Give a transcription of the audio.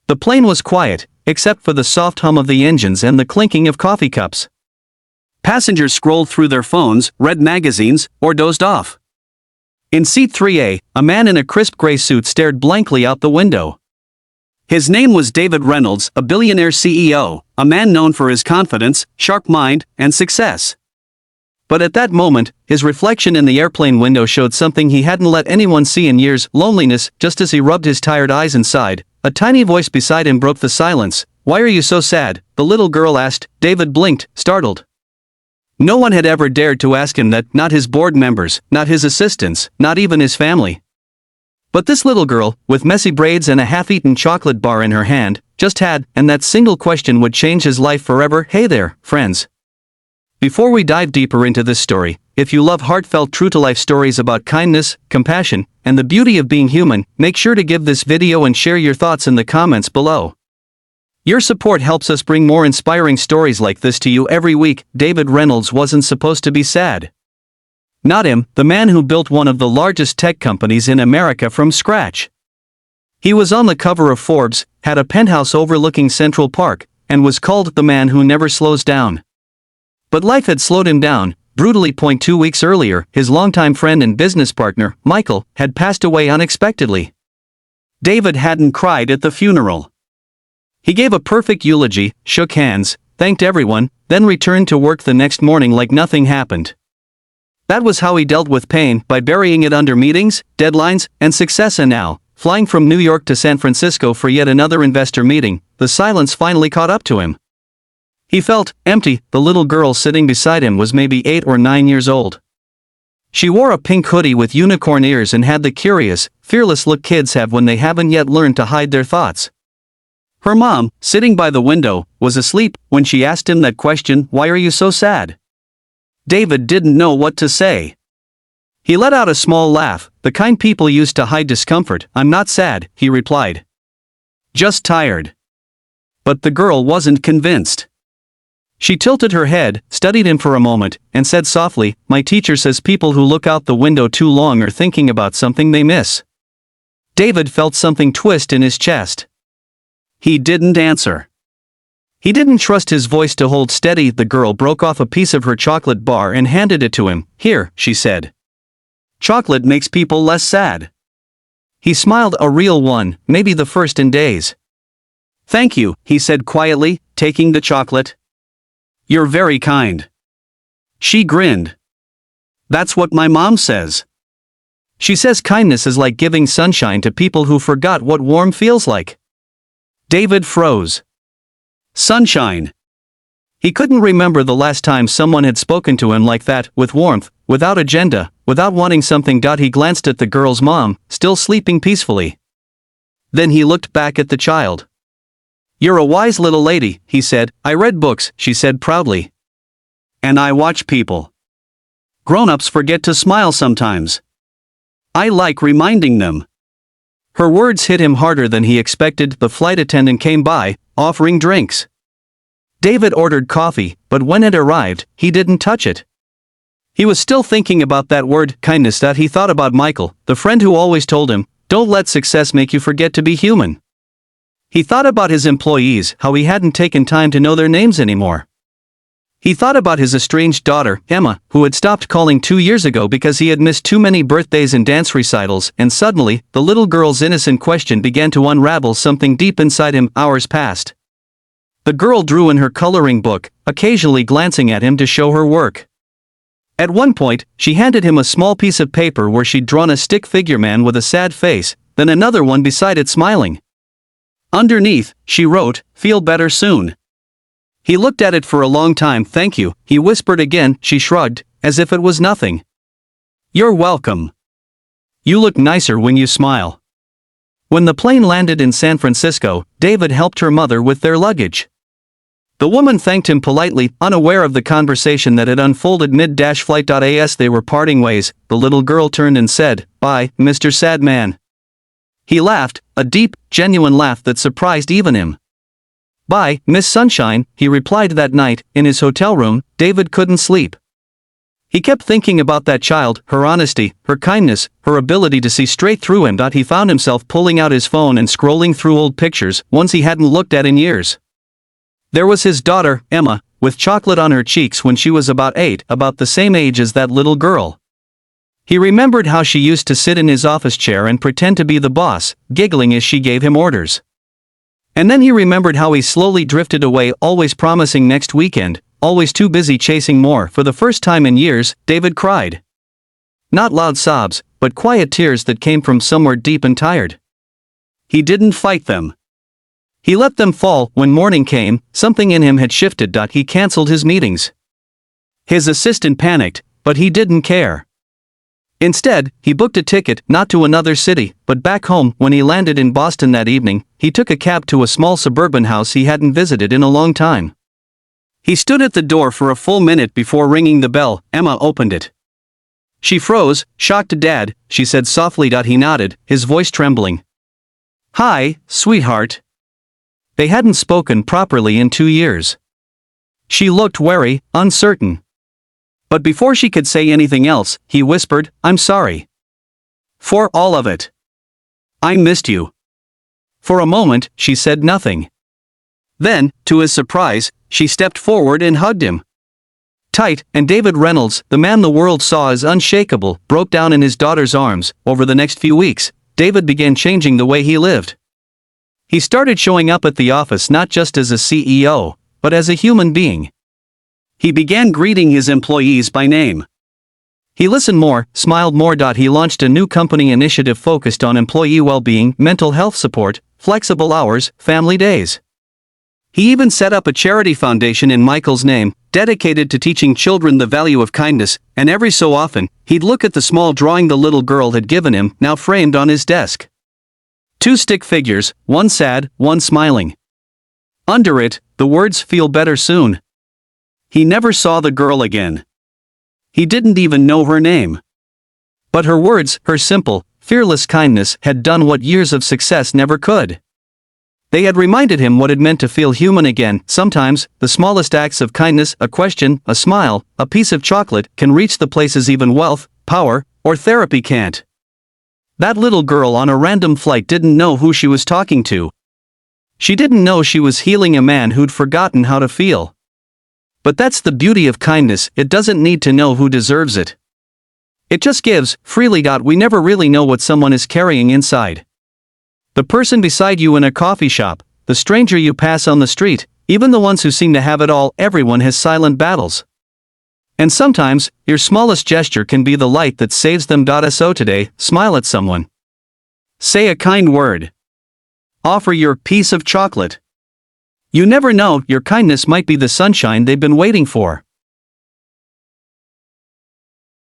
The plane was quiet, except for the soft hum of the engines and the clinking of coffee cups. Passengers scrolled through their phones, read magazines, or dozed off. In seat 3A, a man in a crisp gray suit stared blankly out the window. His name was David Reynolds, a billionaire CEO, a man known for his confidence, sharp mind, and success. But at that moment, his reflection in the airplane window showed something he hadn't let anyone see in years: loneliness. Just as he rubbed his tired eyes inside, a tiny voice beside him broke the silence. "Why are you so sad?" the little girl asked. David blinked, startled. No one had ever dared to ask him that, not his board members, not his assistants, not even his family. But this little girl, with messy braids and a half-eaten chocolate bar in her hand, just had, and that single question would change his life forever. Hey there, friends. Before we dive deeper into this story, if you love heartfelt true-to-life stories about kindness, compassion, and the beauty of being human, make sure to give this video and share your thoughts in the comments below. Your support helps us bring more inspiring stories like this to you every week. David Reynolds wasn't supposed to be sad. Not him, the man who built one of the largest tech companies in America from scratch. He was on the cover of Forbes, had a penthouse overlooking Central Park, and was called the man who never slows down. But life had slowed him down, brutally. 2 weeks earlier, his longtime friend and business partner, Michael, had passed away unexpectedly. David hadn't cried at the funeral. He gave a perfect eulogy, shook hands, thanked everyone, then returned to work the next morning like nothing happened. That was how he dealt with pain, by burying it under meetings, deadlines, and success. And now, flying from New York to San Francisco for yet another investor meeting, the silence finally caught up to him. He felt empty. The little girl sitting beside him was maybe 8 or 9 years old. She wore a pink hoodie with unicorn ears and had the curious, fearless look kids have when they haven't yet learned to hide their thoughts. Her mom, sitting by the window, was asleep when she asked him that question, "Why are you so sad?" David didn't know what to say. He let out a small laugh, the kind people use to hide discomfort. "I'm not sad," he replied. "Just tired." But the girl wasn't convinced. She tilted her head, studied him for a moment, and said softly, "My teacher says people who look out the window too long are thinking about something they miss." David felt something twist in his chest. He didn't answer. He didn't trust his voice to hold steady. The girl broke off a piece of her chocolate bar and handed it to him. "Here," she said. "Chocolate makes people less sad." He smiled, a real one, maybe the first in days. "Thank you," he said quietly, taking the chocolate. "You're very kind." She grinned. "That's what my mom says. She says kindness is like giving sunshine to people who forgot what warm feels like." David froze. Sunshine. He couldn't remember the last time someone had spoken to him like that, with warmth, without agenda, without wanting something. He glanced at the girl's mom, still sleeping peacefully. Then he looked back at the child. "You're a wise little lady," he said. "I read books," she said proudly. "And I watch people. Grown-ups forget to smile sometimes. I like reminding them." Her words hit him harder than he expected. The flight attendant came by, offering drinks. David ordered coffee, but when it arrived, he didn't touch it. He was still thinking about that word, kindness. He thought about Michael, the friend who always told him, "Don't let success make you forget to be human." He thought about his employees, how he hadn't taken time to know their names anymore. He thought about his estranged daughter, Emma, who had stopped calling 2 years ago because he had missed too many birthdays and dance recitals, and suddenly, the little girl's innocent question began to unravel something deep inside him. Hours passed. The girl drew in her coloring book, occasionally glancing at him to show her work. At one point, she handed him a small piece of paper where she'd drawn a stick figure man with a sad face, then another one beside it smiling. Underneath, she wrote, "Feel better soon." He looked at it for a long time. "Thank you," he whispered again. She shrugged, as if it was nothing. "You're welcome. You look nicer when you smile." When the plane landed in San Francisco, David helped her mother with their luggage. The woman thanked him politely, unaware of the conversation that had unfolded mid-flight. As they were parting ways, the little girl turned and said, "Bye, Mr. Sad Man." He laughed, a deep, genuine laugh that surprised even him. "Bye, Miss Sunshine," he replied. That night, in his hotel room, David couldn't sleep. He kept thinking about that child, her honesty, her kindness, her ability to see straight through him. He found himself pulling out his phone and scrolling through old pictures, ones he hadn't looked at in years. There was his daughter, Emma, with chocolate on her cheeks when she was about 8, about the same age as that little girl. He remembered how she used to sit in his office chair and pretend to be the boss, giggling as she gave him orders. And then he remembered how he slowly drifted away, always promising next weekend, always too busy chasing more. For the first time in years, David cried. Not loud sobs, but quiet tears that came from somewhere deep and tired. He didn't fight them. He let them fall. When morning came, something in him had shifted. He canceled his meetings. His assistant panicked, but he didn't care. Instead, he booked a ticket, not to another city, but back home. When he landed in Boston that evening, he took a cab to a small suburban house he hadn't visited in a long time. He stood at the door for a full minute before ringing the bell. Emma opened it. She froze, shocked. "Dad," she said softly. He nodded, his voice trembling. "Hi, sweetheart." They hadn't spoken properly in 2 years. She looked wary, uncertain. But before she could say anything else, he whispered, "I'm sorry. For all of it. I missed you." For a moment, she said nothing. Then, to his surprise, she stepped forward and hugged him tight, and David Reynolds, the man the world saw as unshakable, broke down in his daughter's arms. Over the next few weeks, David began changing the way he lived. He started showing up at the office not just as a CEO, but as a human being. He began greeting his employees by name. He listened more, smiled more. He launched a new company initiative focused on employee well-being, mental health support, flexible hours, family days. He even set up a charity foundation in Michael's name, dedicated to teaching children the value of kindness, and every so often, he'd look at the small drawing the little girl had given him, now framed on his desk. 2 stick figures, one sad, one smiling. Under it, the words, "Feel better soon." He never saw the girl again. He didn't even know her name. But her words, her simple, fearless kindness, had done what years of success never could. They had reminded him what it meant to feel human again. Sometimes, the smallest acts of kindness, a question, a smile, a piece of chocolate, can reach the places even wealth, power, or therapy can't. That little girl on a random flight didn't know who she was talking to. She didn't know she was healing a man who'd forgotten how to feel. But that's the beauty of kindness, it doesn't need to know who deserves it. It just gives, freely. We never really know what someone is carrying inside. The person beside you in a coffee shop, the stranger you pass on the street, even the ones who seem to have it all. Everyone has silent battles. And sometimes, your smallest gesture can be the light that saves them. So today, smile at someone. Say a kind word. Offer your piece of chocolate. You never know, your kindness might be the sunshine they've been waiting for.